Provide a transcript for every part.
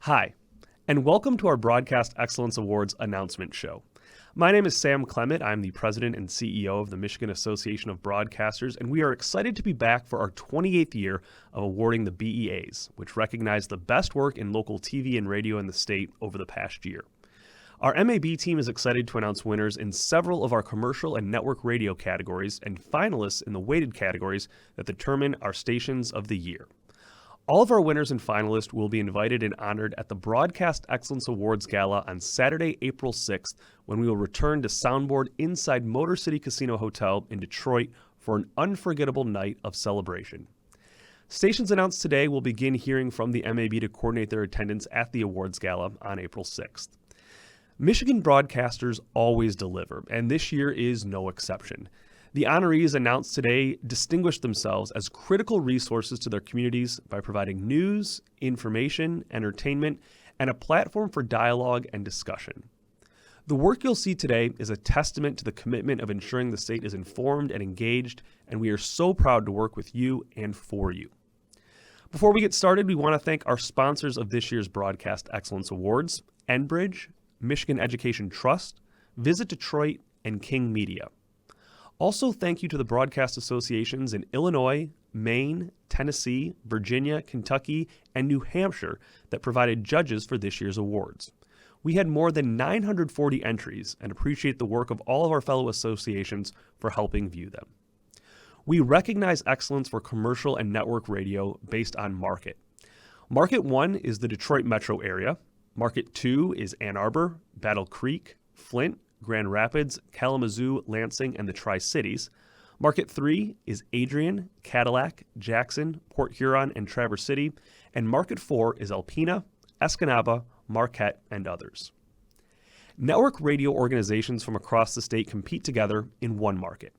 Hi, and welcome to our Broadcast Excellence Awards announcement show. My name is Sam Clement. I'm the president and CEO of the Michigan Association of Broadcasters, and we are excited to be back for our 28th year of awarding the BEAs, which recognize the best work in local TV and radio in the state over the past year. Our MAB team is excited to announce winners in several of our commercial and network radio categories and finalists in the weighted categories that determine our stations of the year. All of our winners and finalists will be invited and honored at the Broadcast Excellence Awards Gala on Saturday, April 6th, when we will return to Soundboard inside Motor City Casino Hotel in Detroit for an unforgettable night of celebration. Stations announced today will begin hearing from the MAB to coordinate their attendance at the awards gala on April 6th. Michigan broadcasters always deliver, and this year is no exception. The honorees announced today distinguish themselves as critical resources to their communities by providing news, information, entertainment, and a platform for dialogue and discussion. The work you'll see today is a testament to the commitment of ensuring the state is informed and engaged, and we are so proud to work with you and for you. Before we get started, we want to thank our sponsors of this year's Broadcast Excellence Awards, Enbridge, Michigan Education Trust, Visit Detroit, and King Media. Also, thank you to the broadcast associations in Illinois, Maine, Tennessee, Virginia, Kentucky, and New Hampshire that provided judges for this year's awards. We had more than 940 entries and appreciate the work of all of our fellow associations for helping view them. We recognize excellence for commercial and network radio based on market. Market 1 is the Detroit metro area. Market 2 is Ann Arbor, Battle Creek, Flint, Grand Rapids, Kalamazoo, Lansing, and the Tri-Cities. Market 3 is Adrian, Cadillac, Jackson, Port Huron, and Traverse City. And Market 4 is Alpena, Escanaba, Marquette, and others. Network radio organizations from across the state compete together in one market.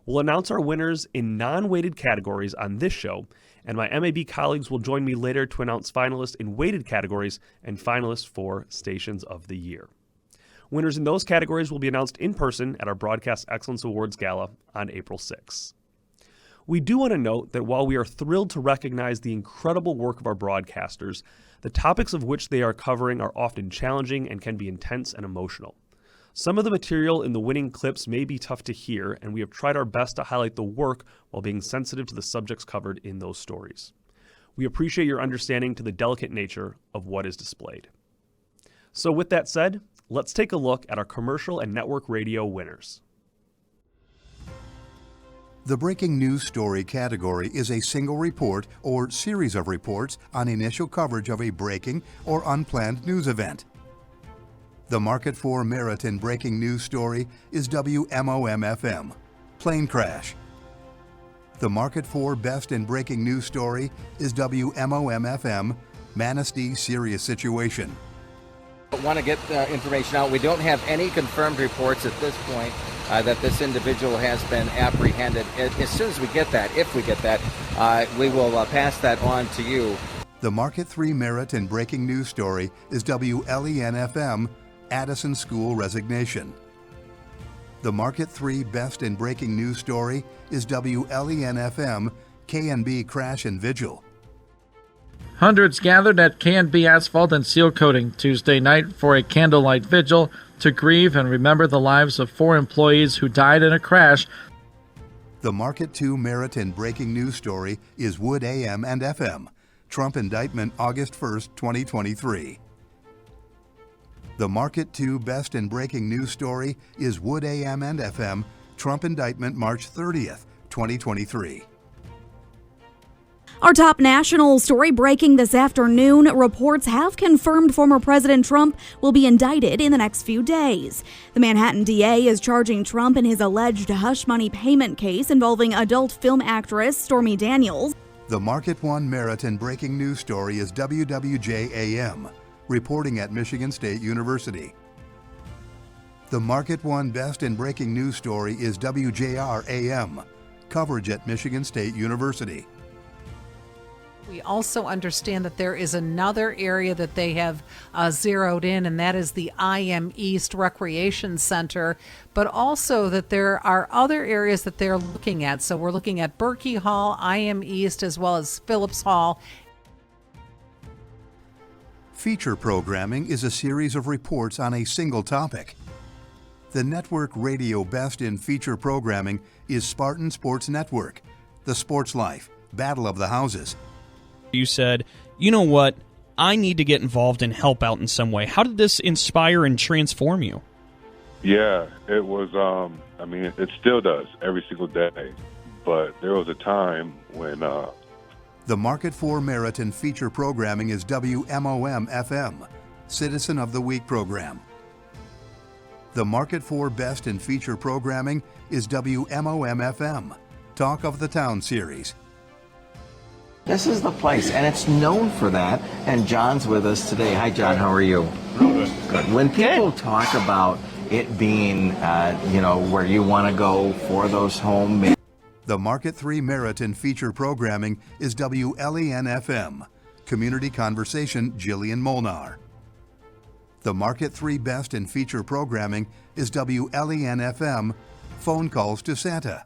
We'll announce our winners in non-weighted categories on this show, and my MAB colleagues will join me later to announce finalists in weighted categories and finalists for Stations of the Year. Winners in those categories will be announced in person at our Broadcast Excellence Awards Gala on April 6th. We do want to note that while we are thrilled to recognize the incredible work of our broadcasters, the topics of which they are covering are often challenging and can be intense and emotional. Some of the material in the winning clips may be tough to hear, and we have tried our best to highlight the work while being sensitive to the subjects covered in those stories. We appreciate your understanding to the delicate nature of what is displayed. So with that said, let's take a look at our commercial and network radio winners. The breaking news story category is a single report or series of reports on initial coverage of a breaking or unplanned news event. The market for merit in breaking news story is WMOM-FM, plane crash. The market for best in breaking news story is WMOM-FM, Manistee serious situation. Want to get information out. We don't have any confirmed reports at this point that this individual has been apprehended. As soon as we get that, if we get that, we will pass that on to you. The Market 3 merit in breaking news story is WLEN-FM, Addison School resignation. The Market 3 best in breaking news story is WLEN-FM, KNB crash and vigil. Hundreds gathered at K&B Asphalt and Seal Coating Tuesday night for a candlelight vigil to grieve and remember the lives of 4 employees who died in a crash. The Market 2 merit in breaking news story is Wood AM and FM, Trump indictment August 1st, 2023. The Market 2 best in breaking news story is Wood AM and FM, Trump indictment March 30th, 2023. Our top national story breaking this afternoon. Reports have confirmed former President Trump will be indicted in the next few days. The Manhattan DA is charging Trump in his alleged hush money payment case involving adult film actress Stormy Daniels. The Market 1 merit in breaking news story is WWJ-AM, reporting at Michigan State University. The Market 1 best in breaking news story is WJR-AM, coverage at Michigan State University. We also understand that there is another area that they have zeroed in, and that is the IM East Recreation Center, but also that there are other areas that they're looking at. So we're looking at Berkey Hall, IM East, as well as Phillips Hall. Feature programming is a series of reports on a single topic. The network radio best in feature programming is Spartan Sports Network, The Sports Life, Battle of the Houses. You said, you know what, I need to get involved and help out in some way. How did this inspire and transform you? Yeah, it was, it still does every single day. But there was a time when... The Market for Merit in feature programming is WMOM-FM, Citizen of the Week program. The Market for Best in feature programming is WMOM-FM, Talk of the Town series. This is the place, and it's known for that. And John's with us today. Hi, John. How are you? Good. When people talk about it being, where you want to go for those home... The Market 3 Merit in feature programming is WLEN-FM, Community Conversation, Jillian Molnar. The Market 3 Best in feature programming is WLEN-FM, Phone Calls to Santa.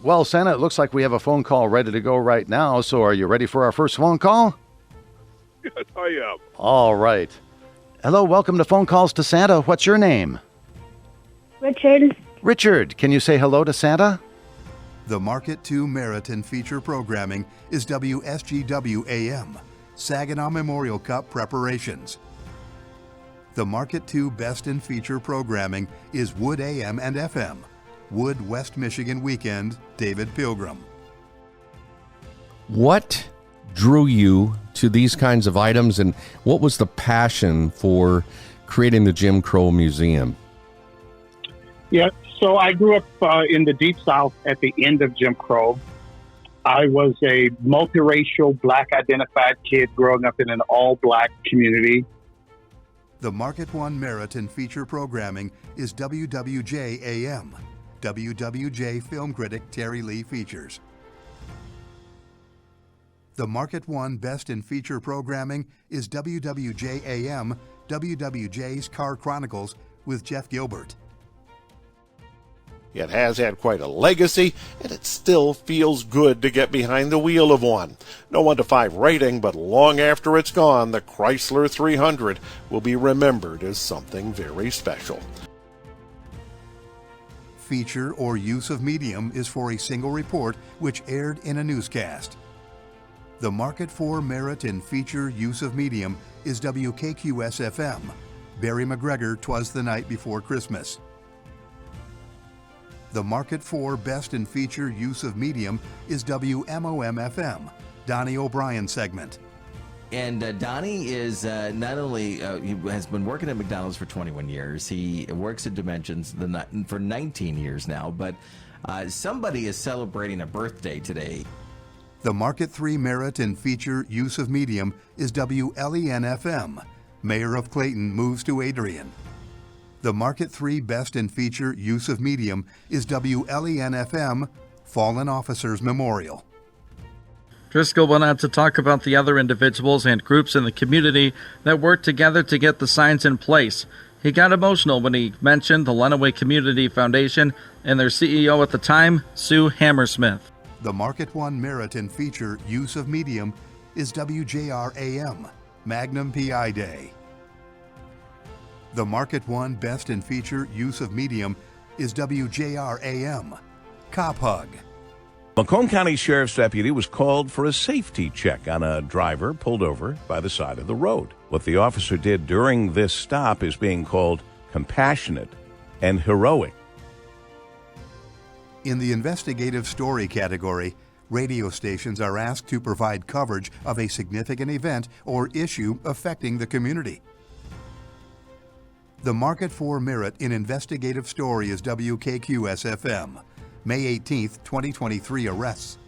Well, Santa, it looks like we have a phone call ready to go right now, so are you ready for our first phone call? Yes, I am. All right. Hello, welcome to Phone Calls to Santa. What's your name? Richard. Richard, can you say hello to Santa? The Market 2 Merit in feature programming is WSGW-AM, Saginaw Memorial Cup preparations. The Market 2 Best in feature programming is Wood AM and FM, Wood West Michigan Weekend, David Pilgrim. What drew you to these kinds of items, and what was the passion for creating the Jim Crow Museum? Yeah, so I grew up in the Deep South at the end of Jim Crow. I was a multiracial, black-identified kid growing up in an all-black community. The Market 1 Merit in feature programming is WWJ-AM, WWJ film critic Terry Lee features. The Market 1 Best in feature programming is WWJ-AM, WWJ's Car Chronicles with Jeff Gilbert. It has had quite a legacy, and it still feels good to get behind the wheel of one. No 1 to 5 rating, but long after it's gone, the Chrysler 300 will be remembered as something very special. Feature or use of medium is for a single report which aired in a newscast. The Market for Merit in feature use of medium is WKQS-FM, Barry McGregor, 'Twas the Night Before Christmas. The Market for Best in Feature Use of Medium is WMOM-FM, Donnie O'Brien segment. And Donnie is not only he has been working at McDonald's for 21 years, he works at Dimensions for 19 years now, but somebody is celebrating a birthday today. The Market 3 Merit in Feature Use of Medium is WLEN-FM, Mayor of Clayton moves to Adrian. The Market 3 Best in Feature Use of Medium is WLEN-FM, Fallen Officers Memorial. Driscoll went on to talk about the other individuals and groups in the community that worked together to get the signs in place. He got emotional when he mentioned the Lenawee Community Foundation and their CEO at the time, Sue Hammersmith. The Market 1 Merit in Feature Use of Medium is WJR-AM, Magnum PI Day. The Market 1 Best in Feature Use of Medium is WJR-AM, Cop Hug. Macomb County Sheriff's deputy was called for a safety check on a driver pulled over by the side of the road. What the officer did during this stop is being called compassionate and heroic. In the investigative story category, radio stations are asked to provide coverage of a significant event or issue affecting the community. The Market for Merit in Investigative Story is WKQS-FM, May 18, 2023 arrests.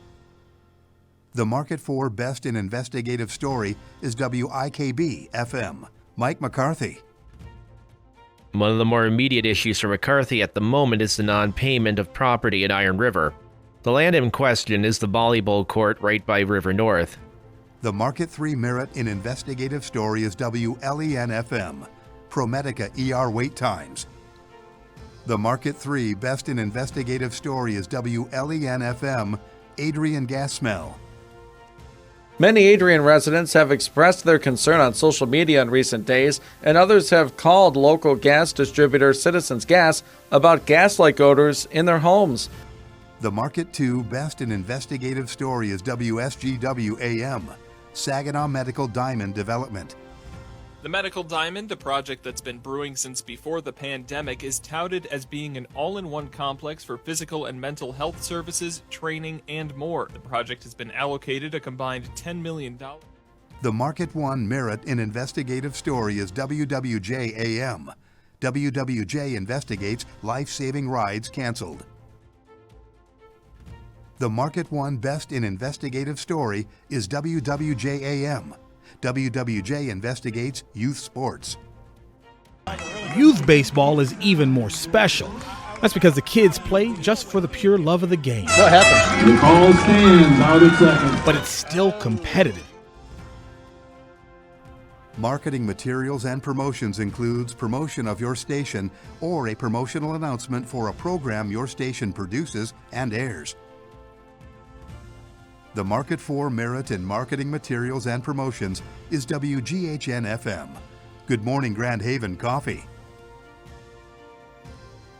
The Market for Best in Investigative Story is WIKB-FM, Mike McCarthy. One of the more immediate issues for McCarthy at the moment is the non-payment of property in Iron River. The land in question is the volleyball court right by River North. The Market 3 Merit in Investigative Story is WLEN-FM, ProMedica ER wait times. The Market 3 Best in Investigative Story is WLEN-FM, Adrian Gas Smell. Many Adrian residents have expressed their concern on social media in recent days, and others have called local gas distributor Citizens Gas about gas-like odors in their homes. The Market 2 Best in Investigative Story is WSGW-AM, Saginaw Medical Diamond Development. The Medical Diamond, a project that's been brewing since before the pandemic, is touted as being an all-in-one complex for physical and mental health services, training, and more. The project has been allocated a combined $10 million. The Market 1 Merit in Investigative Story is WWJ-AM. WWJ investigates life-saving rides canceled. The Market 1 Best in Investigative Story is WWJ-AM. WWJ investigates youth sports. Youth baseball is even more special. That's because the kids play just for the pure love of the game. What happened? The call stands out at second. But it's still competitive. Marketing materials and promotions includes promotion of your station or a promotional announcement for a program your station produces and airs. The Market 4 Merit in Marketing Materials and Promotions is WGHN-FM. Good Morning Grand Haven Coffee.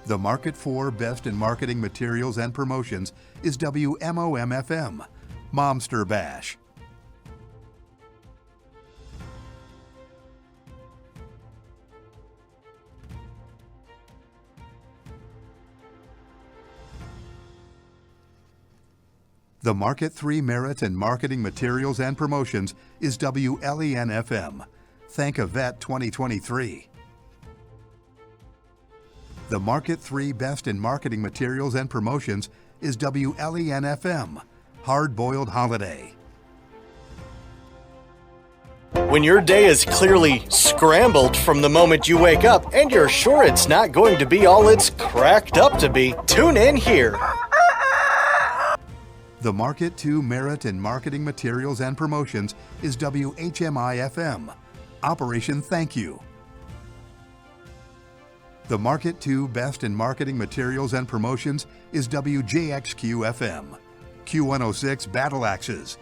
The Market 4 Best in Marketing Materials and Promotions is WMOM-FM. Momster Bash. The Market 3 Merit in Marketing Materials and Promotions is WLEN-FM. Thank a Vet 2023. The Market 3 Best in Marketing Materials and Promotions is WLEN-FM. Hard Boiled Holiday. When your day is clearly scrambled from the moment you wake up and you're sure it's not going to be all it's cracked up to be, tune in here. The Market 2 Merit in Marketing Materials and Promotions is WHMI-FM. Operation Thank You. The Market 2 Best in Marketing Materials and Promotions is WJXQ-FM. Q106 Battle Axes.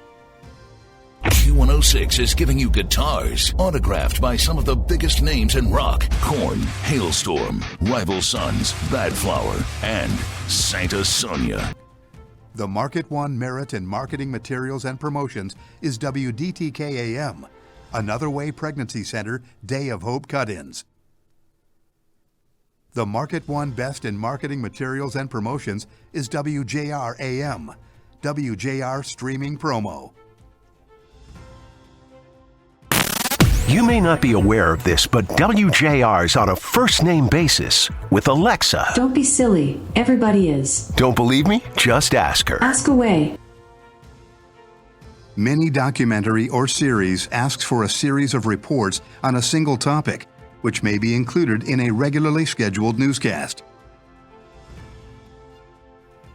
Q106 is giving you guitars autographed by some of the biggest names in rock: Korn, Hailstorm, Rival Sons, Bad Flower, and Santa Sonia. The Market 1 Merit in Marketing Materials and Promotions is WDTK-AM. Another Way Pregnancy Center Day of Hope Cut-Ins. The Market 1 Best in Marketing Materials and Promotions is WJR-AM. WJR Streaming Promo. You may not be aware of this, but WJR's on a first-name basis with Alexa. Don't be silly. Everybody is. Don't believe me? Just ask her. Ask away. Mini documentary or series asks for a series of reports on a single topic, which may be included in a regularly scheduled newscast.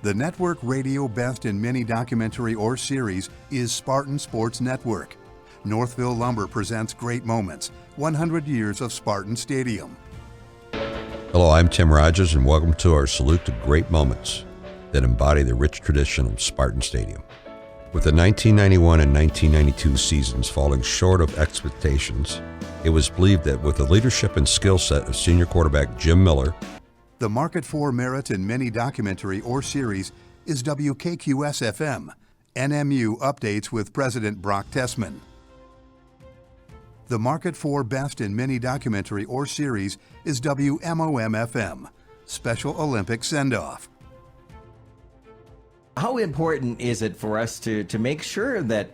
The network radio best in mini documentary or series is Spartan Sports Network. Northville Lumber presents Great Moments, 100 Years of Spartan Stadium. Hello, I'm Tim Rogers, and welcome to our salute to great moments that embody the rich tradition of Spartan Stadium. With the 1991 and 1992 seasons falling short of expectations, it was believed that with the leadership and skill set of senior quarterback Jim Miller, the Market 4 Merit in mini documentary or series is WKQS-FM, NMU Updates with President Brock Tessman. The Market 4 Best in Mini Documentary or Series is WMOM-FM, Special Olympic Send-Off. How important is it for us to make sure that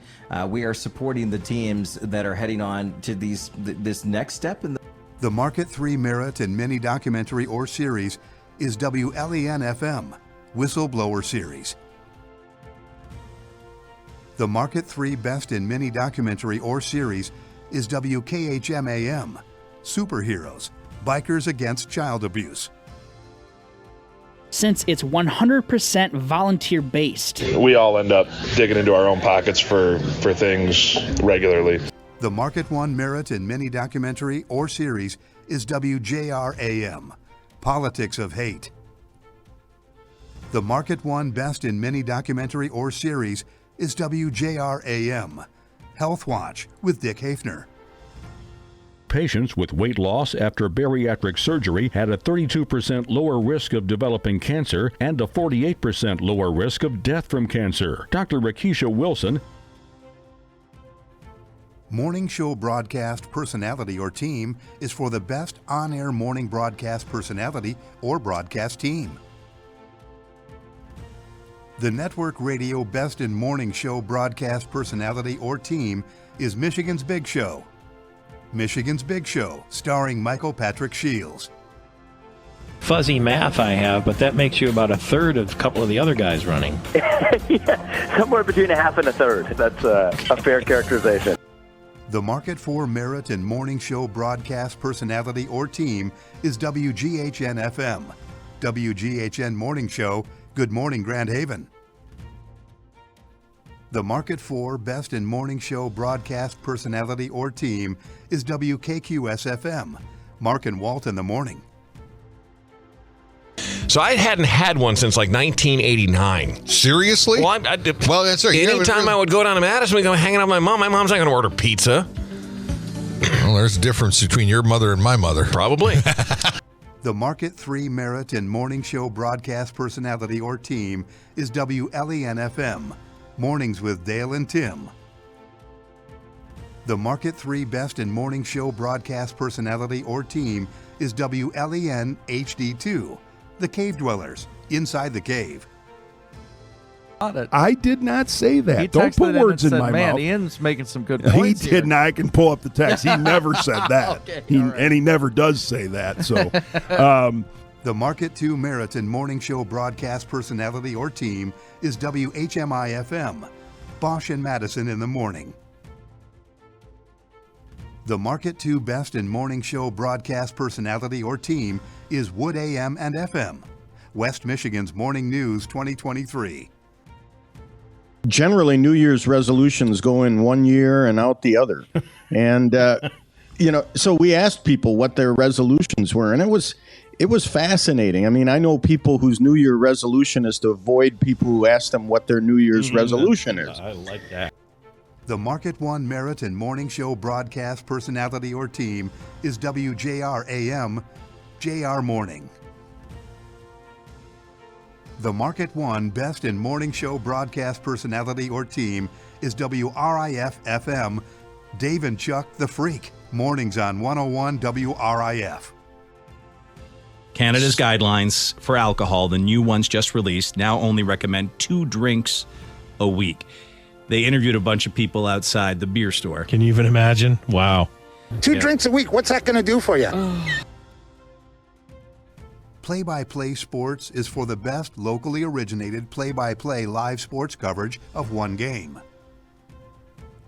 we are supporting the teams that are heading on to this next step? The Market 3 Merit in Mini Documentary or Series is WLEN-FM, Whistleblower Series. The Market 3 Best in Mini Documentary or Series is WKHM-AM, Superheroes, Bikers Against Child Abuse. Since it's 100% volunteer-based, we all end up digging into our own pockets for things regularly. The Market 1 Merit in Mini Documentary or Series is WJR-AM, Politics of Hate. The Market 1 Best in Mini Documentary or Series is WJR-AM, Health Watch with Dick Hafner. Patients with weight loss after bariatric surgery had a 32% lower risk of developing cancer and a 48% lower risk of death from cancer. Dr. Rakisha Wilson. Morning show broadcast personality or team is for the best on-air morning broadcast personality or broadcast team. The network radio best in morning show broadcast personality or team is Michigan's Big Show. Michigan's Big Show, starring Michael Patrick Shields. Fuzzy math I have, but that makes you about a third of a couple of the other guys running. Yeah, somewhere between a half and a third. That's a fair characterization. The market for merit in morning show broadcast personality or team is WGHN-FM. WGHN Morning Show, Good Morning Grand Haven. The market for best in morning show broadcast personality or team is WKQS-FM. Mark and Walt in the morning. So I hadn't had one since like 1989. Seriously? Well, that's right. Anytime I would go down to Madison, we'd go hanging out with my mom's not going to order pizza. Well, there's a difference between your mother and my mother. Probably. The Market 3 merit in morning show broadcast personality or team is WLEN-FM. Mornings with Dale and Tim. The Market 3 best in morning show broadcast personality or team is WLEN HD2. The Cave Dwellers, Inside the Cave. I did not say that. Don't put words in my man, mouth. Ian's making some good He points here. did not. I can pull up the text. He never said that. Okay, And he never does say that. So, The Market 2 merit in morning show broadcast personality or team is WHMI-FM. Bosch and Madison in the morning. The Market 2 best in morning show broadcast personality or team is Wood AM and FM. West Michigan's Morning News 2023. Generally, New Year's resolutions go in one year and out the other. And, so we asked people what their resolutions were, and it was fascinating. I mean, I know people whose New Year resolution is to avoid people who ask them what their New Year's resolution is. I like that. The Market 1 merit in morning show broadcast personality or team is WJR AM, JR Morning. The Market 1 best in morning show broadcast personality or team is WRIF FM, Dave and Chuck the Freak. Mornings on 101 WRIF. Canada's guidelines for alcohol, the new ones just released, now only recommend 2 drinks a week. They interviewed a bunch of people outside the beer store. Can you even imagine? Wow. 2 drinks a week. What's that going to do for you? Play-by-Play Sports is for the best locally originated play-by-play live sports coverage of one game.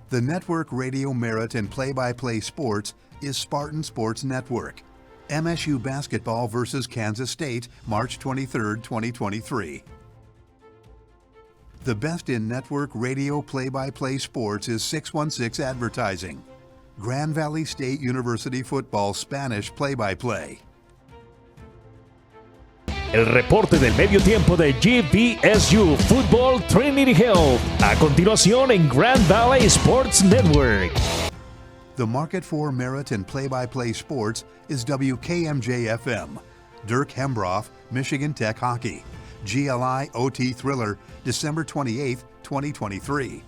The network radio merit in play-by-play sports is Spartan Sports Network. MSU basketball versus Kansas State, March 23, 2023. The best in network radio play-by-play sports is 616 Advertising. Grand Valley State University football Spanish play-by-play. El reporte del medio tiempo de GVSU Football Trinity Health. A continuación en Grand Valley Sports Network. The market for merit in play-by-play sports is WKMJ-FM. Dirk Hembroff, Michigan Tech Hockey. GLI OT Thriller, December 28, 2023.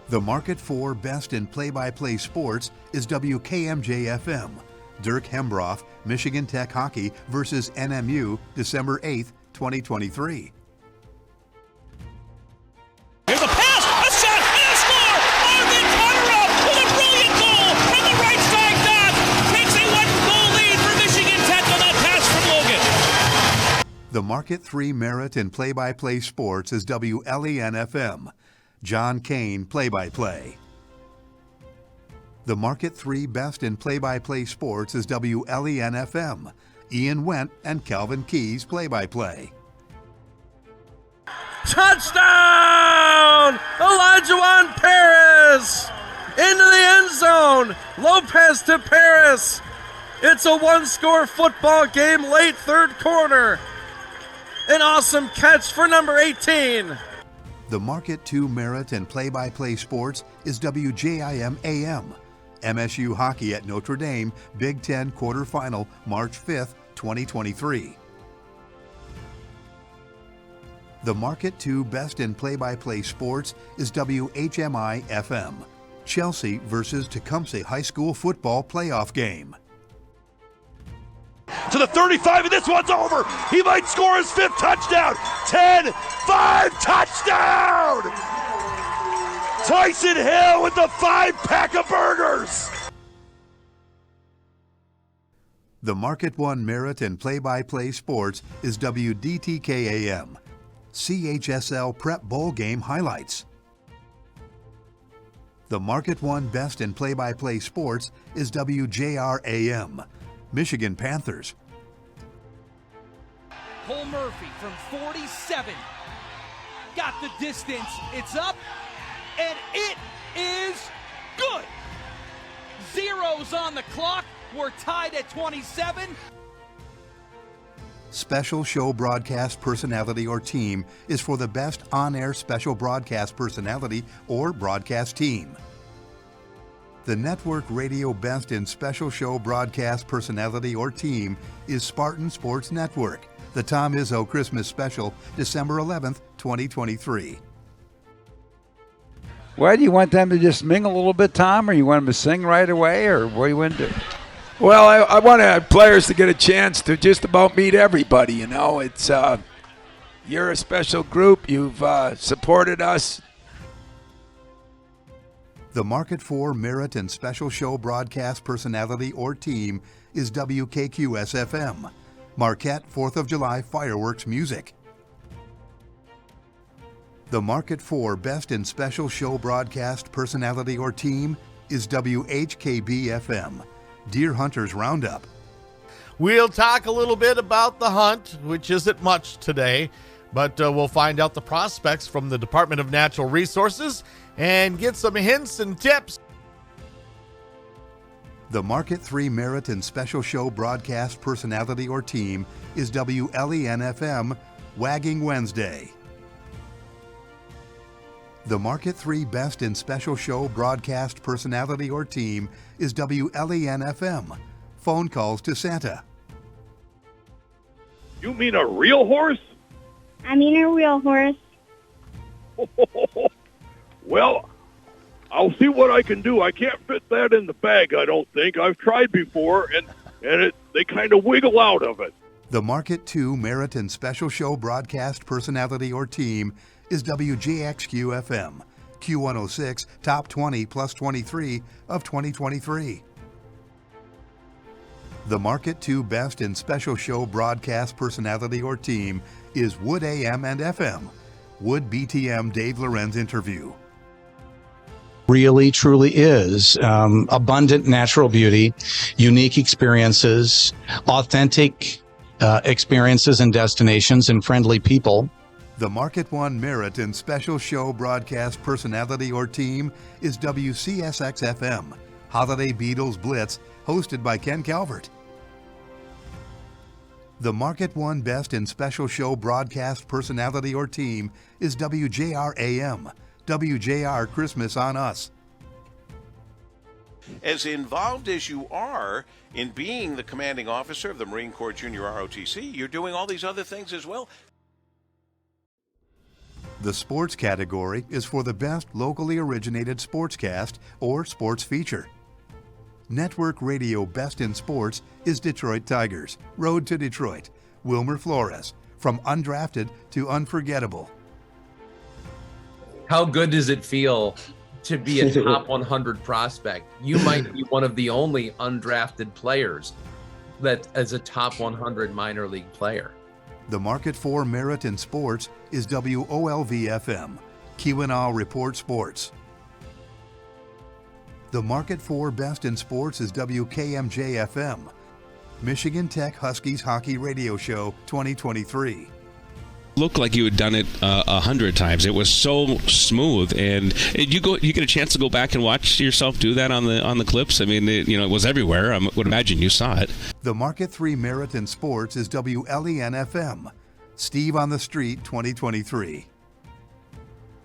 The market for best in play-by-play sports is WKMJ-FM. Dirk Hembroff, Michigan Tech Hockey versus NMU, December 8, 2023. Here's a pass, a shot, and a score! Marvin Connerup with a brilliant goal from the right side dot takes a 1-goal lead for Michigan Tech on that pass from Logan. The Market 3 merit in play-by-play sports is WLEN-FM. John Kane, play-by-play. The Market 3 best in play-by-play sports is WLEN-FM. Ian Wendt and Calvin Keys, play-by-play. Touchdown! Elijah Paris! Into the end zone! Lopez to Paris! It's a one-score football game, late third quarter. An awesome catch for number 18. The Market 2 Merit and Play-by-Play Sports is WJIM AM. MSU Hockey at Notre Dame, Big Ten quarterfinal, March 5th, 2023. The Market 2 Best in Play-by-Play Sports is WHMI FM. Chelsea versus Tecumseh High School football playoff game. To the 35, and this one's over. He might score his 5th touchdown. 10-5 touchdown! Tyson Hill with the 5-pack of burgers. The Market 1 Merit and Play-by-Play Sports is WDTK-AM. CHSL Prep Bowl Game highlights. The Market 1 Best in Play-by-Play Sports is WJR-AM. Michigan Panthers. Cole Murphy from 47. Got the distance. It's up, and it is good. Zeros on the clock. We're tied at 27. Special show broadcast personality or team is for the best on-air special broadcast personality or broadcast team. The network radio best in special show broadcast personality or team is Spartan Sports Network. The Tom Izzo Christmas Special, December 11th, 2023. Well, do you want them to just mingle a little bit, Tom, or you want them to sing right away, or what do you want to do? Well, I want our players to get a chance to just about meet everybody, you know. It's you're a special group. You've supported us. The Market 4 Merit and Special Show broadcast personality or team is WKQS-FM. Marquette 4th of July fireworks music. The Market 4 Best in Special Show broadcast personality or team is WHKB-FM. Deer Hunters Roundup. We'll talk a little bit about the hunt, which isn't much today, but we'll find out the prospects from the Department of Natural Resources and get some hints and tips. The Market 3 Merit and Special Show broadcast personality or team is WLEN-FM, Wagging Wednesday. The Market 3 Best in Special Show broadcast personality or team is WLEN-FM, Phone Calls to Santa. You mean a real horse? I mean a real horse. Well, I'll see what I can do. I can't fit that in the bag, I don't think. I've tried before, and they kind of wiggle out of it. The Market 2 Merit and Special Show broadcast personality or team is WJXQ-FM, Q106, Top 20 plus 23 of 2023. The Market 2 Best in Special Show broadcast personality or team is Wood AM and FM. Wood BTM Dave Lorenz interview. Really, truly is abundant natural beauty, unique experiences, authentic experiences and destinations, and friendly people. The Market 1 Merit and Special Show broadcast personality or team is WCSX-FM, Holiday Beatles Blitz, hosted by Ken Calvert. The Market 1 Best in Special Show broadcast personality or team is WJR-AM, WJR Christmas on Us. As involved as you are in being the commanding officer of the Marine Corps Junior ROTC, you're doing all these other things as well. The sports category is for the best locally originated sportscast or sports feature. Network Radio Best in Sports is Detroit Tigers, Road to Detroit, Wilmer Flores, From Undrafted to Unforgettable. How good does it feel to be a top 100 prospect? You might be one of the only undrafted players that is a top 100 minor league player. The Market 4 Merit in Sports is WOLV-FM, Keweenaw Report Sports. The Market 4 Best in Sports is WKMJ-FM, Michigan Tech Huskies Hockey Radio Show 2023. Looked like you had done it 100 times. It was so smooth, and you get a chance to go back and watch yourself do that on the clips. I mean, it was everywhere. I would imagine you saw it. The Market 3 Merit in Sports is WLEN-FM, Steve on the Street 2023.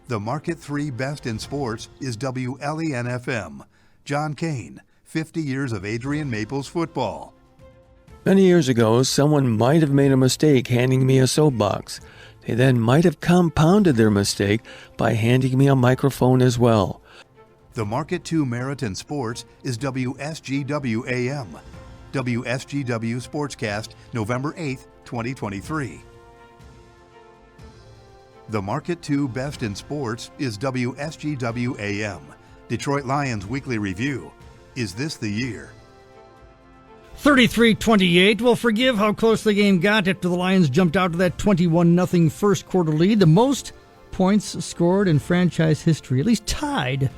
The Market 3 Best in Sports is WLEN-FM. John Kane, 50 years of Adrian Maples football. Many years ago, someone might have made a mistake handing me a soapbox. They then might have compounded their mistake by handing me a microphone as well. The Market 2 Merit in Sports is WSGW-AM. WSGW Sportscast, November 8th, 2023. The Market 2 Best in Sports is WSGW-AM. Detroit Lions Weekly Review. Is this the year? 33-28. We'll forgive how close the game got after the Lions jumped out to that 21-0 first quarter lead. The most points scored in franchise history, at least tied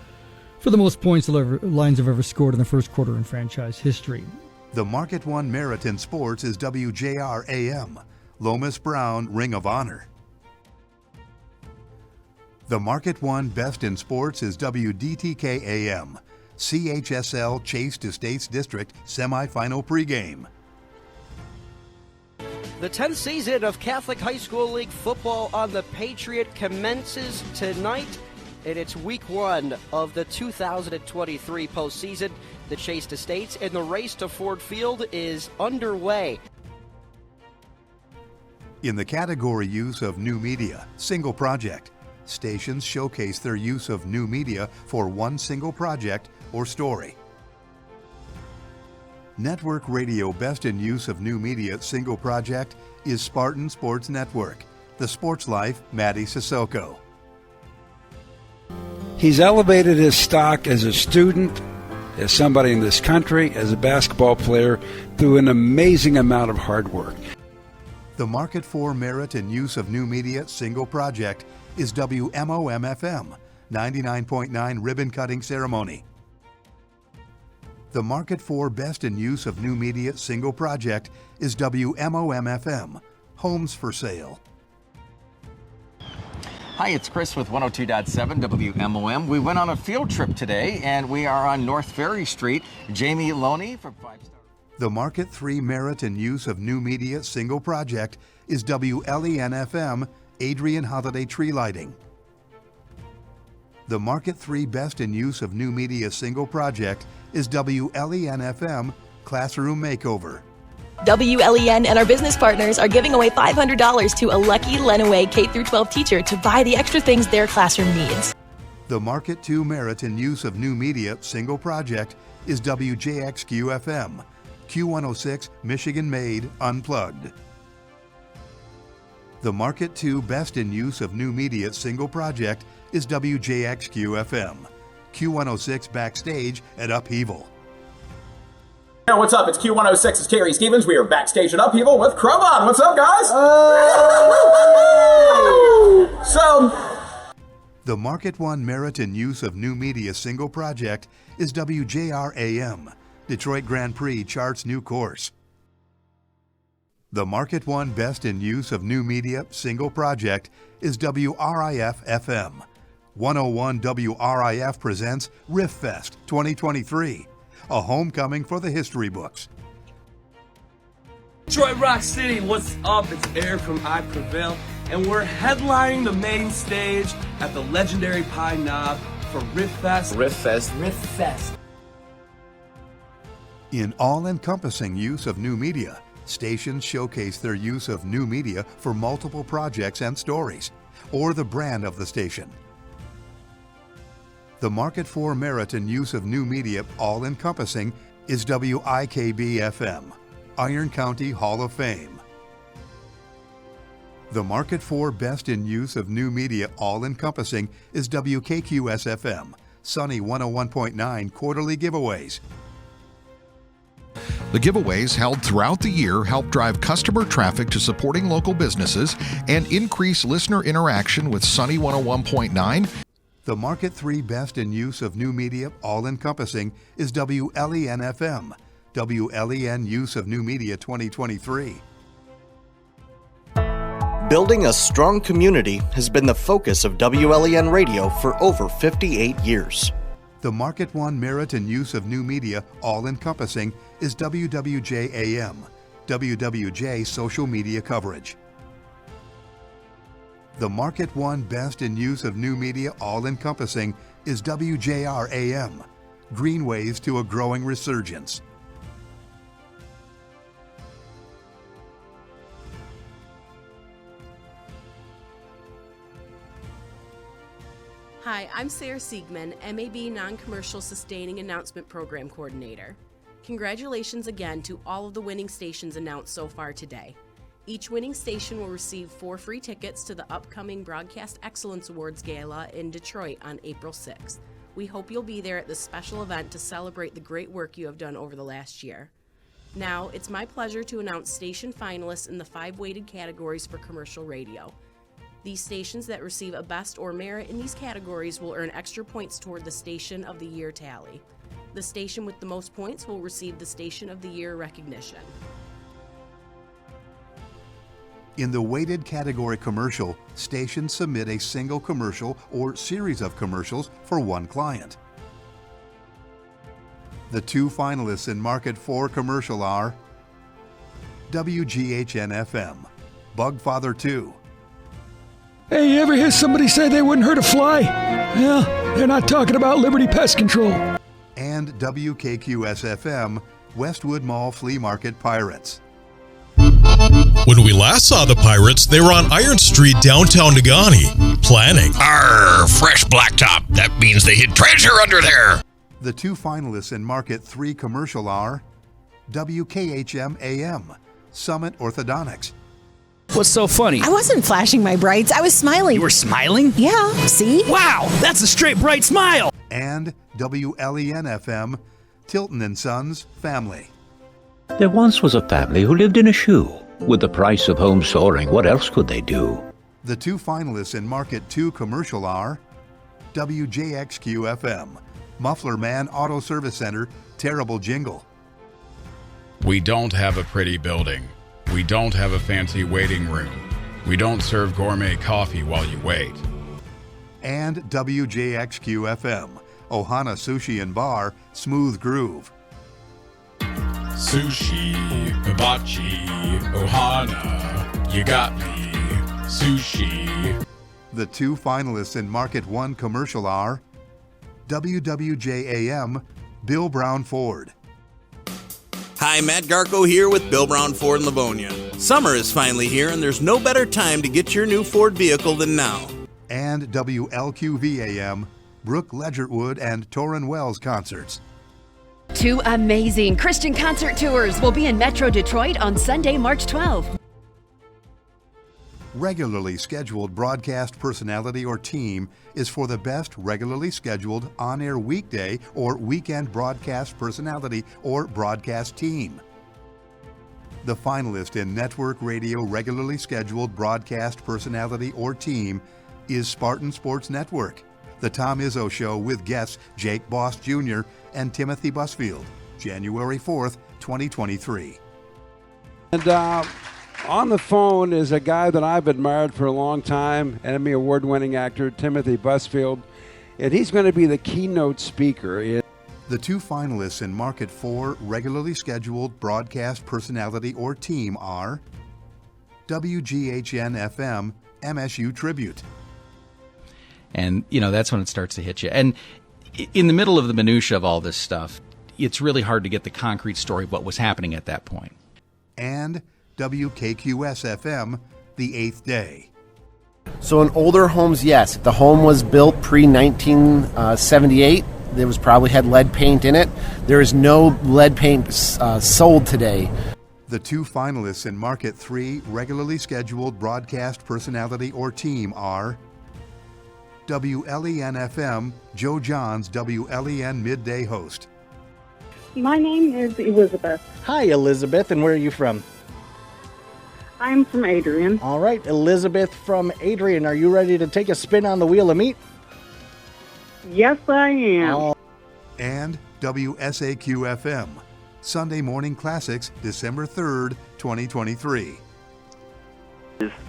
for the most points the Lions have ever scored in the first quarter in franchise history. The Market 1 Merit in Sports is WJR-AM. Lomas Brown Ring of Honor. The Market 1 Best in Sports is WDTK-AM. CHSL Chase to States District semifinal pregame. The 10th season of Catholic High School League football on the Patriot commences tonight, and it's week 1 of the 2023 postseason. The Chase to States and the race to Ford Field is underway. In the category use of new media, single project, stations showcase their use of new media for one single project or story. Network Radio Best in Use of New Media Single Project is Spartan Sports Network. The Sports Life, Matty Sissoko. He's elevated his stock as a student, as somebody in this country, as a basketball player, through an amazing amount of hard work. The Market for Merit and Use of New Media Single Project is WMOM-FM, 99.9 Ribbon Cutting Ceremony. The Market for Best in Use of New Media Single Project is WMOM-FM, Homes for Sale. Hi, it's Chris with 102.7 WMOM. We went on a field trip today, and we are on North Ferry Street. Jamie Loney from 5 Star. The Market 3 Merit and Use of New Media Single Project is WLEN-FM, Adrian Holiday Tree Lighting. The Market 3 Best in Use of New Media Single Project is WLEN-FM, Classroom Makeover. WLEN and our business partners are giving away $500 to a lucky Lenawee K-12 teacher to buy the extra things their classroom needs. The Market 2 Merit and Use of New Media Single Project is WJXQ-FM, Q106 Michigan Made Unplugged. The Market 2 Best in Use of New Media Single Project is WJXQ-FM, Q106 Backstage at Upheaval. Hey, what's up? It's Q106. It's Kerry Stevens. We are backstage at Upheaval with Crumon. What's up, guys? The Market 1 Merit and Use of New Media Single Project is WJR-AM, Detroit Grand Prix charts new course. The Market 1 Best in Use of New Media Single Project is WRIF-FM. 101 WRIF presents Riff Fest 2023, a homecoming for the history books. Detroit Rock City, what's up? It's Eric from I Prevail, and we're headlining the main stage at the legendary Pine Knob for Riff Fest. Riff Fest. Riff Fest. In all-encompassing use of new media, stations showcase their use of new media for multiple projects and stories, or the brand of the station. The Market for Merit and Use of New Media all-encompassing is WIKB-FM, Iron County Hall of Fame. The Market for Best in Use of New Media all-encompassing is WKQS-FM, Sunny 101.9 Quarterly Giveaways. The giveaways held throughout the year help drive customer traffic to supporting local businesses and increase listener interaction with Sunny 101.9. The Market 3 Best in Use of New Media all-encompassing is WLEN-FM, WLEN Use of New Media 2023. Building a strong community has been the focus of WLEN Radio for over 58 years. The Market 1 Merit and Use of New Media all-encompassing is WWJ-AM, WWJ Social Media Coverage. The Market 1 Best in Use of New Media All-Encompassing is WJR-AM, Greenways to a Growing Resurgence. Hi, I'm Sarah Siegman, MAB Non-Commercial Sustaining Announcement Program Coordinator. Congratulations again to all of the winning stations announced so far today. Each winning station will receive 4 free tickets to the upcoming Broadcast Excellence Awards Gala in Detroit on April 6th. We hope you'll be there at this special event to celebrate the great work you have done over the last year. Now, it's my pleasure to announce station finalists in the 5 weighted categories for commercial radio. These stations that receive a best or merit in these categories will earn extra points toward the Station of the Year tally. The station with the most points will receive the Station of the Year recognition. In the weighted category commercial, stations submit a single commercial or series of commercials for one client. The 2 finalists in Market 4 commercial are WGHN-FM, Bugfather 2. Hey, you ever hear somebody say they wouldn't hurt a fly? Yeah, they're not talking about Liberty Pest Control. And WKQS-FM, Westwood Mall Flea Market Pirates. When we last saw the Pirates, they were on Iron Street, downtown Negaunee, planning. Arr, fresh blacktop. That means they hid treasure under there. The 2 finalists in Market 3 commercial are WKHM-AM, Summit Orthodontics. What's so funny? I wasn't flashing my brights. I was smiling. You were smiling? Yeah. See? Wow, that's a straight bright smile. And WLEN-FM, Tilton & Sons Family. There once was a family who lived in a shoe. With the price of home soaring, what else could they do? The 2 finalists in Market 2 commercial are WJXQ-FM, Muffler Man Auto Service Center, Terrible Jingle. We don't have a pretty building. We don't have a fancy waiting room. We don't serve gourmet coffee while you wait. And WJXQ-FM, Ohana Sushi and Bar, Smooth Groove. Sushi, hibachi, ohana, you got me, sushi. The 2 finalists in Market 1 commercial are WWJAM, Bill Brown Ford. Hi, Matt Garco here with Bill Brown Ford in Livonia. Summer is finally here, and there's no better time to get your new Ford vehicle than now. And WLQVAM, Brooke Ledgerwood and Torrin Wells concerts. 2 amazing Christian concert tours will be in Metro Detroit on Sunday, March 12th. Regularly scheduled broadcast personality or team is for the best regularly scheduled on-air weekday or weekend broadcast personality or broadcast team. The finalist in network radio regularly scheduled broadcast personality or team is Spartan Sports Network, The Tom Izzo Show with guests Jake Boss Jr. and Timothy Busfield, January 4th, 2023. And on the phone is a guy that I've admired for a long time, Emmy Award-winning actor Timothy Busfield, and he's going to be the keynote speaker. The 2 finalists in Market 4 regularly scheduled broadcast personality or team are WGHN-FM, MSU Tribute. And, that's when it starts to hit you. And in the middle of the minutia of all this stuff, it's really hard to get the concrete story of what was happening at that point. And WKQS-FM, The Eighth Day. So in older homes, yes. If the home was built pre-1978, there was probably had lead paint in it. There is no lead paint sold today. The 2 finalists in Market 3 regularly scheduled broadcast personality or team are WLEN-FM, Joe John's WLEN Midday Host. My name is Elizabeth. Hi, Elizabeth, and where are you from? I'm from Adrian. All right, Elizabeth from Adrian, are you ready to take a spin on the wheel of meat? Yes, I am. And WSAQ-FM, Sunday Morning Classics, December 3rd, 2023.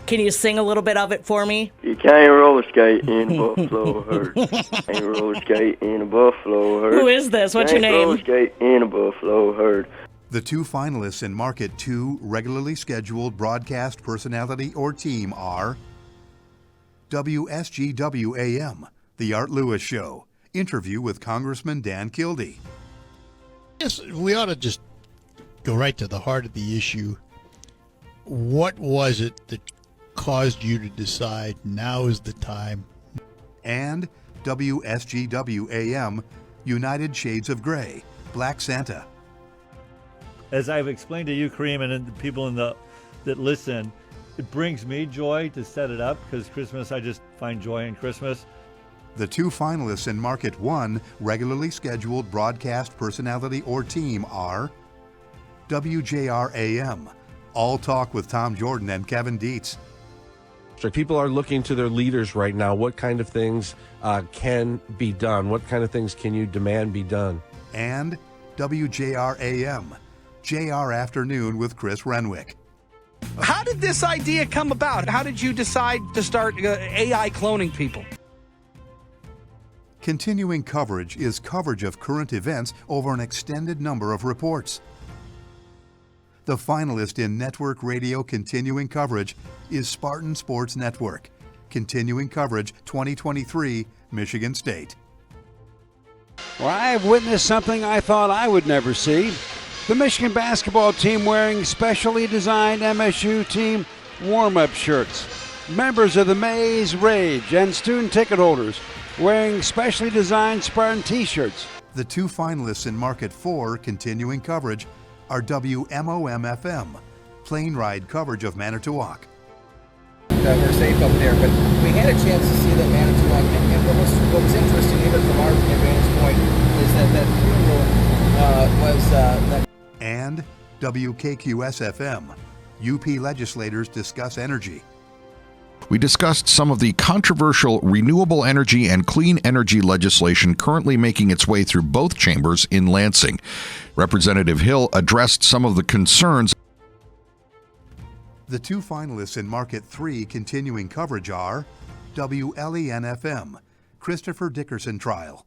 Can you sing a little bit of it for me? You can't roller skate in a buffalo herd. Can't roller skate in a buffalo herd. Who is this? What's your name? Can't roller skate in a buffalo herd. The 2 finalists in Market 2 regularly scheduled broadcast personality or team are WSGW-AM, The Art Lewis Show, interview with Congressman Dan Kildee. Yes, we ought to just go right to the heart of the issue. What was it that caused you to decide now is the time? And WSGW-AM, United Shades of Gray, Black Santa. As I've explained to you, Kareem, and the people that listen, it brings me joy to set it up because Christmas, I just find joy in Christmas. The two finalists in Market 1 regularly scheduled broadcast personality or team are WJR-AM, All Talk with Tom Jordan and Kevin Dietz. So people are looking to their leaders right now. What kind of things can be done? What kind of things can you demand be done? And WJR-AM, JR Afternoon with Chris Renwick. How did this idea come about? How did you decide to start AI cloning people? Continuing coverage is coverage of current events over an extended number of reports. The finalist in Network Radio Continuing Coverage is Spartan Sports Network. Continuing Coverage 2023, Michigan State. Well, I have witnessed something I thought I would never see. The Michigan basketball team wearing specially designed MSU team warm-up shirts. Members of the Maze Rage and student ticket holders wearing specially designed Spartan t-shirts. The two finalists in Market 4 Continuing Coverage are WMOM-FM, plane ride coverage of Manitowoc. We're safe up there, but we had a chance to see that Manitowoc, and what was interesting, even from our vantage point, is that funeral was that. And WKQS-FM, UP legislators discuss energy. We discussed some of the controversial renewable energy and clean energy legislation currently making its way through both chambers in Lansing. Representative Hill addressed some of the concerns. The two finalists in Market 3 Continuing Coverage are WLEN-FM, Christopher Dickerson Trial.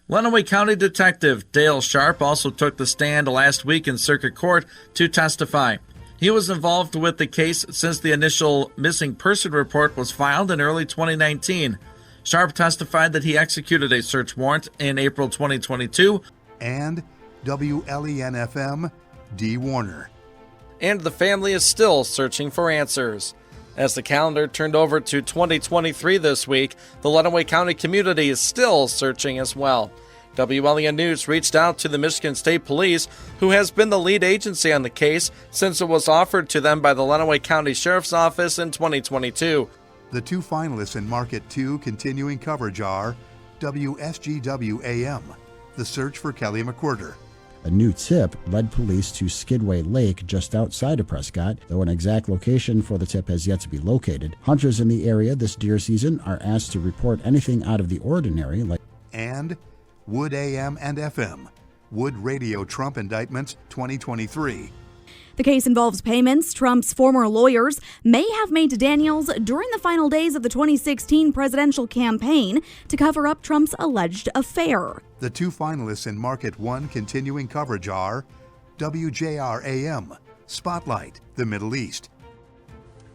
Lenawee County Detective Dale Sharp also took the stand last week in circuit court to testify. He was involved with the case since the initial missing person report was filed in early 2019. Sharp testified that he executed a search warrant in April 2022. And WLEN-FM, D. Warner. And the family is still searching for answers. As the calendar turned over to 2023 this week, the Lenawee County community is still searching as well. WLEN News reached out to the Michigan State Police, who has been the lead agency on the case since it was offered to them by the Lenawee County Sheriff's Office in 2022. The two finalists in Market 2 Continuing Coverage are WSGW-AM, The Search for Kelly McWhirter. A new tip led police to Skidway Lake just outside of Prescott, though an exact location for the tip has yet to be located. Hunters in the area this deer season are asked to report anything out of the ordinary, like and Wood AM and FM, Wood Radio Trump Indictments 2023. The case involves payments Trump's former lawyers may have made to Daniels during the final days of the 2016 presidential campaign to cover up Trump's alleged affair. The two finalists in Market 1 Continuing Coverage are WJR-AM, Spotlight, the Middle East.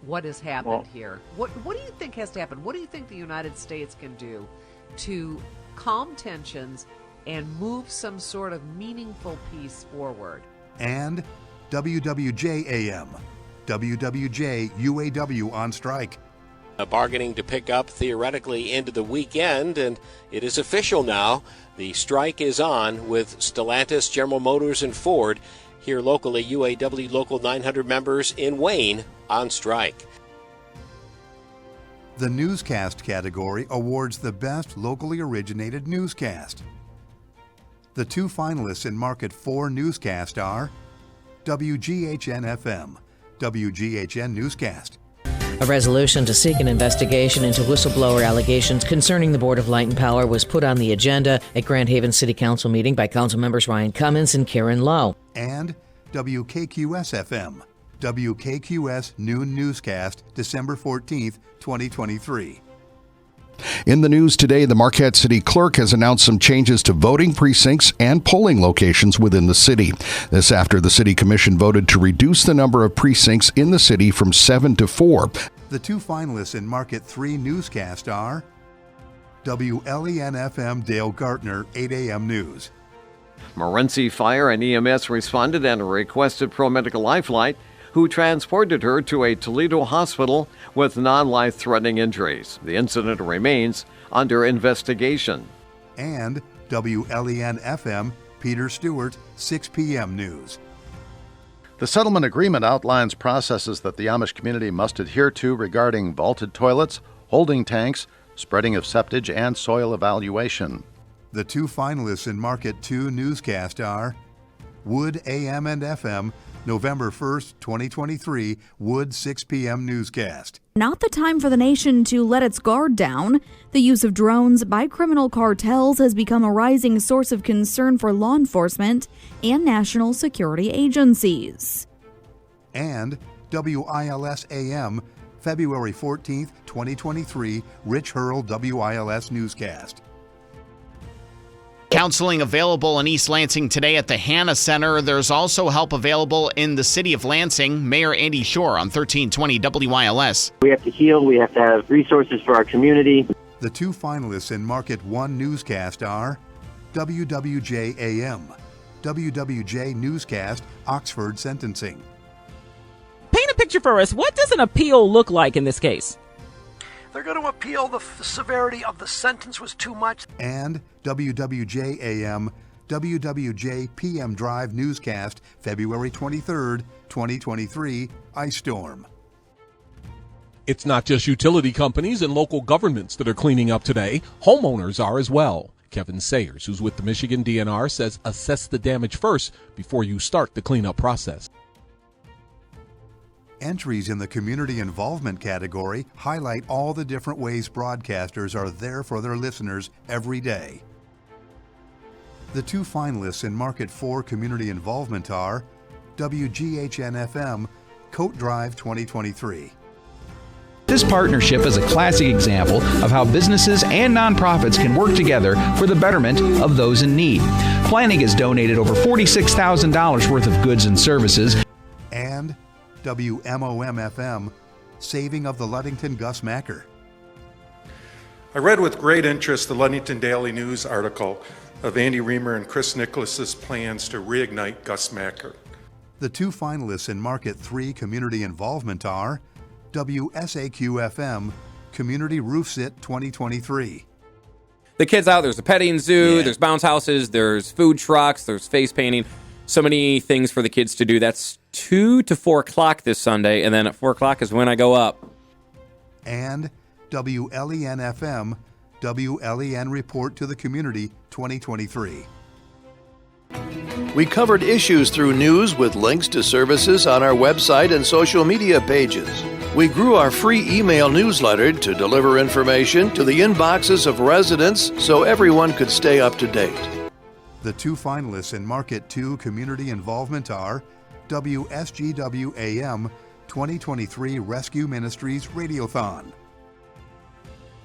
What has happened here? What do you think has to happen? What do you think the United States can do to calm tensions and move some sort of meaningful peace forward? And WWJ-AM, WWJ UAW on strike. Bargaining to pick up theoretically into the weekend, and it is official now. The strike is on with Stellantis, General Motors, and Ford. Here locally, UAW Local 900 members in Wayne on strike. The newscast category awards the best locally originated newscast. The two finalists in Market 4 newscast are WGHN-FM, WGHN Newscast. A resolution to seek an investigation into whistleblower allegations concerning the Board of Light and Power was put on the agenda at Grand Haven City Council meeting by Council members Ryan Cummins and Karen Lowe. And WKQS-FM, WKQS Noon Newscast, December 14th, 2023. In the news today, the Marquette City Clerk has announced some changes to voting precincts and polling locations within the city. This after the City Commission voted to reduce the number of precincts in the city from 7 to 4. The two finalists in Market 3 newscast are WLEN-FM Dale Gartner, 8 a.m. News. Morenci Fire and EMS responded and requested pro-medical lifeline, who transported her to a Toledo hospital with non-life-threatening injuries. The incident remains under investigation. And WLEN-FM Peter Stewart, 6 p.m. News. The settlement agreement outlines processes that the Amish community must adhere to regarding vaulted toilets, holding tanks, spreading of septage, and soil evaluation. The two finalists in Market 2 newscast are Wood AM and FM, November 1st, 2023, Wood 6 p.m. newscast. Not the time for the nation to let its guard down. The use of drones by criminal cartels has become a rising source of concern for law enforcement and national security agencies. And WILS AM, February 14th, 2023, Rich Hurl WILS newscast. Counseling available in East Lansing today at the Hanna Center. There's also help available in the city of Lansing. Mayor Andy Shore on 1320 WILS. We have to heal. We have to have resources for our community. The two finalists in Market 1 newscast are WWJ AM, WWJ newscast, Oxford sentencing. Paint a picture for us. What does an appeal look like in this case? They're going to appeal the severity of the sentence was too much. And WWJ AM, WWJ PM Drive newscast, February 23rd, 2023, Ice Storm. It's not just utility companies and local governments that are cleaning up today. Homeowners are as well. Kevin Sayers, who's with the Michigan DNR, says assess the damage first before you start the cleanup process. Entries in the community involvement category highlight all the different ways broadcasters are there for their listeners every day. The two finalists in Market 4 community involvement are WGHN-FM, Coat Drive 2023. This partnership is a classic example of how businesses and nonprofits can work together for the betterment of those in need. Planning has donated over $46,000 worth of goods and services. And WMOM-FM, Saving of the Ludington Gus Macker. I read with great interest the Ludington Daily News article of Andy Reamer and Chris Nicholas's plans to reignite Gus Macker. The two finalists in Market 3 community involvement are WSAQ-FM, Community Roof Sit 2023. The kids out, there's a petting zoo, there's bounce houses, there's food trucks, there's face painting. So many things for the kids to do. That's 2 to 4 o'clock this Sunday, and then at 4 o'clock is when I go up. And WLEN-FM, WLEN Report to the Community 2023. We covered issues through news with links to services on our website and social media pages. We grew our free email newsletter to deliver information to the inboxes of residents so everyone could stay up to date. The two finalists in Market 2 community involvement are WSGW-AM 2023 Rescue Ministries Radiothon.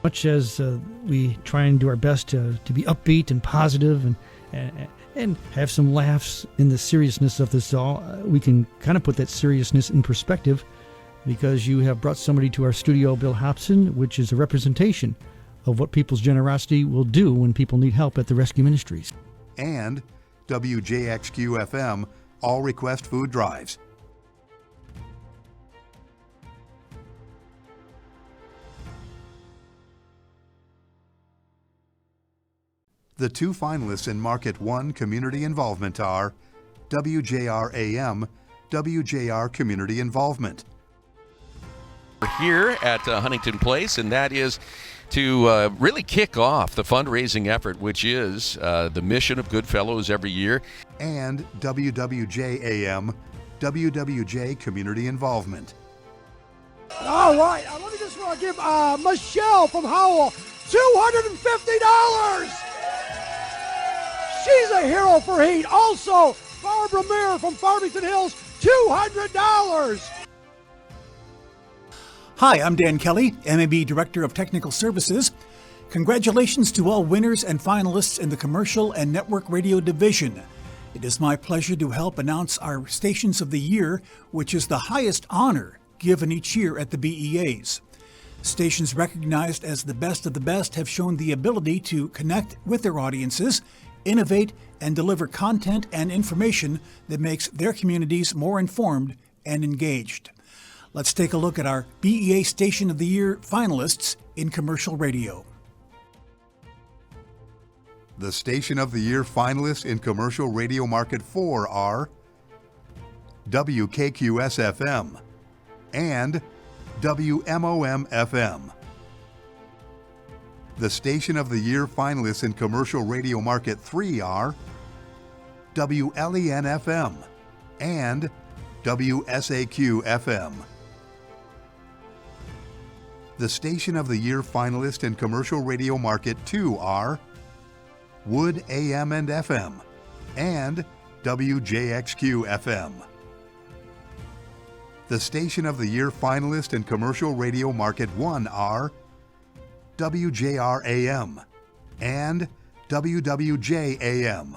Much as we try and do our best to be upbeat and positive and have some laughs in the seriousness of this all, we can kind of put that seriousness in perspective because you have brought somebody to our studio, Bill Hobson, which is a representation of what people's generosity will do when people need help at the Rescue Ministries. And WJXQ-FM, All Request Food Drives. The two finalists in Market 1 community involvement are WJR-AM, WJR Community Involvement. We're here at Huntington Place, and that is to really kick off the fundraising effort, which is the mission of Goodfellows every year. And WWJ-AM, WWJ Community Involvement. All right, let me just give Michelle from Howell $250. She's a hero for heat. Also, Barbara Muir from Farmington Hills, $200. Hi, I'm Dan Kelly, MAB Director of Technical Services. Congratulations to all winners and finalists in the Commercial and Network Radio Division. It is my pleasure to help announce our Stations of the Year, which is the highest honor given each year at the BEAs. Stations recognized as the best of the best have shown the ability to connect with their audiences, innovate, and deliver content and information that makes their communities more informed and engaged. Let's take a look at our BEA Station of the Year finalists in commercial radio. The Station of the Year finalists in Commercial Radio Market 4 are WKQS-FM and WMOM-FM. The Station of the Year finalists in Commercial Radio Market 3 are WLEN-FM and WSAQ-FM. The Station of the Year finalists in Commercial Radio Market 2 are Wood AM and FM and WJXQ-FM. The Station of the Year finalists in Commercial Radio Market 1 are WJR-AM and WWJ-AM.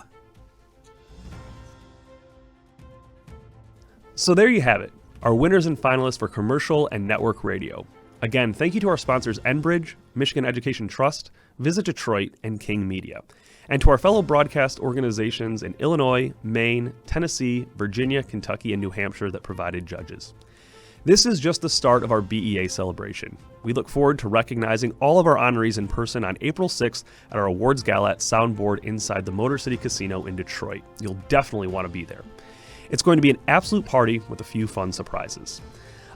So there you have it, our winners and finalists for commercial and network radio. Again, thank you to our sponsors Enbridge, Michigan Education Trust, Visit Detroit, and King Media. And to our fellow broadcast organizations in Illinois, Maine, Tennessee, Virginia, Kentucky, and New Hampshire that provided judges. This is just the start of our BEA celebration. We look forward to recognizing all of our honorees in person on April 6th at our awards gala at Soundboard inside the Motor City Casino in Detroit. You'll definitely want to be there. It's going to be an absolute party with a few fun surprises.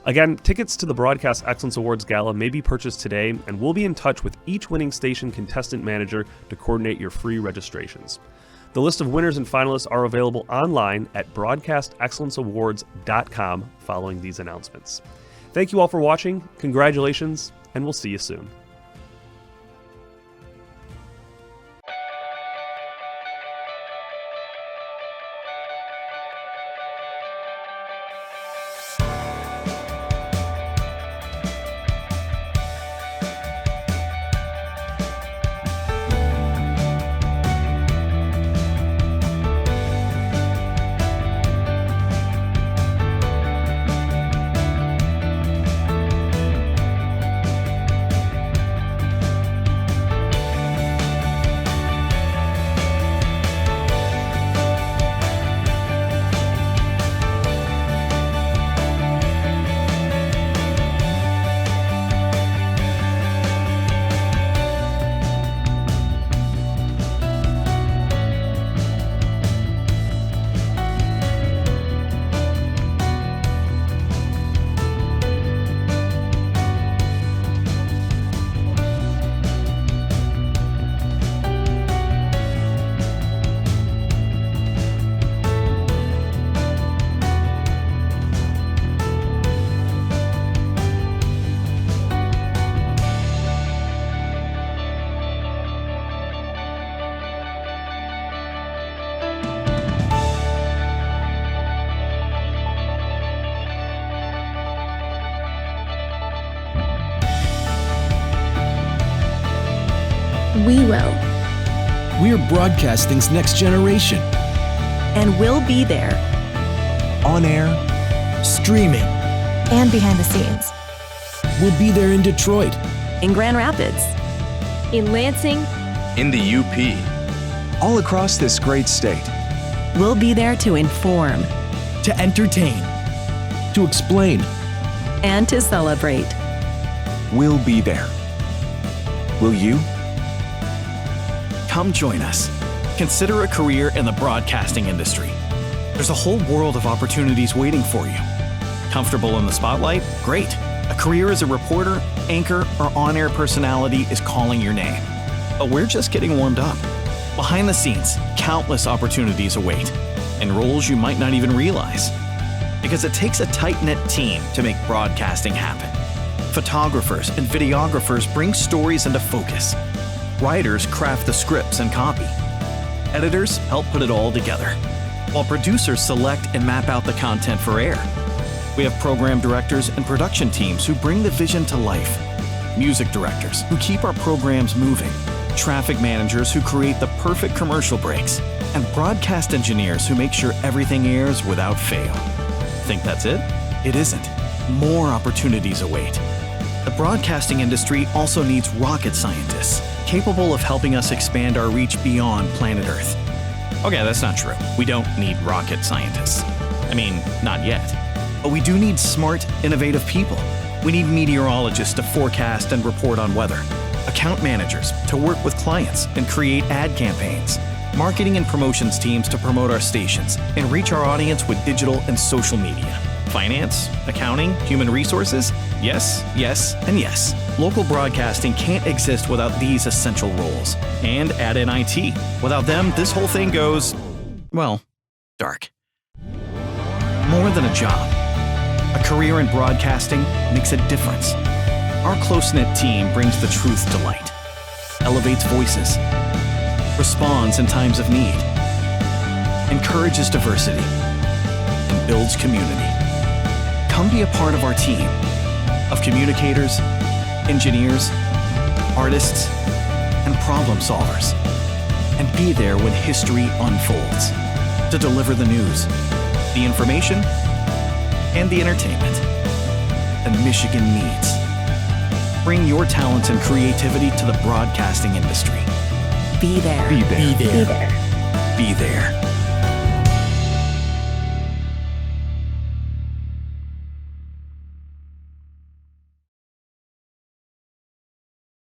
Again, tickets to the Broadcast Excellence Awards Gala may be purchased today, and we'll be in touch with each winning station contestant manager to coordinate your free registrations. The list of winners and finalists are available online at broadcastexcellenceawards.com following these announcements. Thank you all for watching, congratulations, and we'll see you soon. We will. We're broadcasting's next generation. And we'll be there. On air, streaming, and behind the scenes. We'll be there in Detroit, in Grand Rapids, in Lansing, in the UP, all across this great state. We'll be there to inform, to entertain, to explain, and to celebrate. We'll be there. Will you? Come join us. Consider a career in the broadcasting industry. There's a whole world of opportunities waiting for you. Comfortable in the spotlight? Great. A career as a reporter, anchor, or on-air personality is calling your name. But we're just getting warmed up. Behind the scenes, countless opportunities await, and roles you might not even realize. Because it takes a tight-knit team to make broadcasting happen. Photographers and videographers bring stories into focus. Writers craft the scripts and copy. Editors help put it all together, while producers select and map out the content for air. We have program directors and production teams who bring the vision to life, music directors who keep our programs moving, traffic managers who create the perfect commercial breaks, and broadcast engineers who make sure everything airs without fail. Think that's it? It isn't. more opportunities await. The broadcasting industry also needs rocket scientists capable of helping us expand our reach beyond planet Earth. Okay, that's not true. We don't need rocket scientists. I mean, not yet. But we do need smart, innovative people. We need meteorologists to forecast and report on weather, account managers to work with clients and create ad campaigns, marketing and promotions teams to promote our stations and reach our audience with digital and social media. Finance, accounting, human resources? Yes, yes, and yes. Local broadcasting can't exist without these essential roles. And add in IT. Without them, this whole thing goes, well, dark. More than a job. A career in broadcasting makes a difference. Our close-knit team brings the truth to light, elevates voices, responds in times of need, encourages diversity, and builds community. Come be a part of our team of communicators, engineers, artists, and problem solvers. And be there when history unfolds to deliver the news, the information, and the entertainment that Michigan needs. Bring your talents and creativity to the broadcasting industry. Be there. Be there. Be there. Be there.